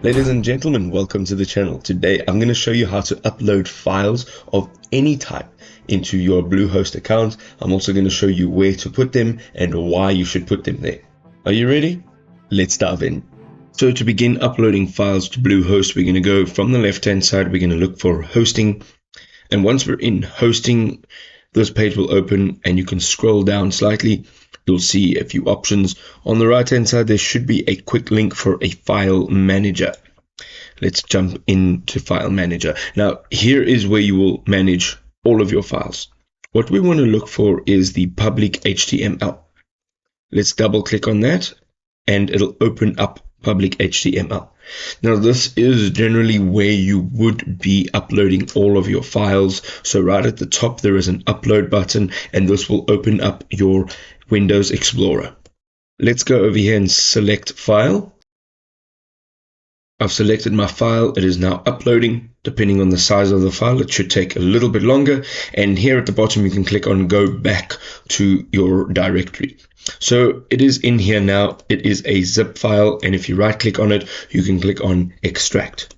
Ladies and gentlemen, welcome to the channel. Today I'm going to show you how to upload files of any type into your Bluehost account. I'm also going to show you where to put them and why you should put them there. Are you ready? Let's dive in. So to begin uploading files to Bluehost, we're going to go from the left hand side. We're going to look for hosting, and once we're in hosting, this page will open and you can scroll down slightly. You'll see a few options. On the right hand side, there should be a quick link for a file manager. Let's jump into file manager. Now, here is where you will manage all of your files. What we want to look for is the public HTML. Let's double click on that and it'll open up public HTML. Now, this is generally where you would be uploading all of your files. So right at the top, there is an upload button, and this will open up your Windows Explorer. Let's go over here and select file. I've selected my file. It is now uploading. Depending on the size of the file, it should take a little bit longer. And here at the bottom, you can click on go back to your directory. So it is in here now. It is a zip file, and if you right click on it, you can click on extract.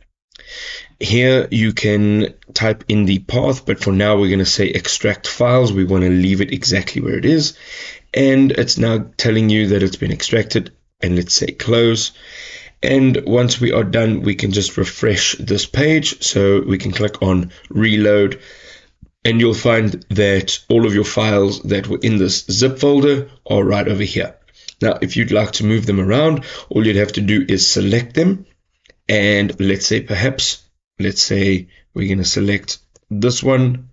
Here you can type in the path, but for now we're going to say extract files. We want to leave it exactly where it is, and it's now telling you that it's been extracted. And let's say close. And once we are done, we can just refresh this page. So we can click on reload, and you'll find that all of your files that were in this zip folder are right over here. Now, if you'd like to move them around, all you'd have to do is select them. And let's say we're going to select this one,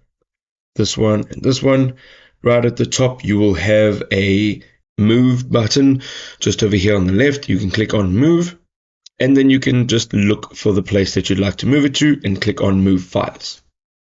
and this one. Right at the top, you will have a move button just over here on the left. You can click on move, and then you can just look for the place that you'd like to move it to and click on move files.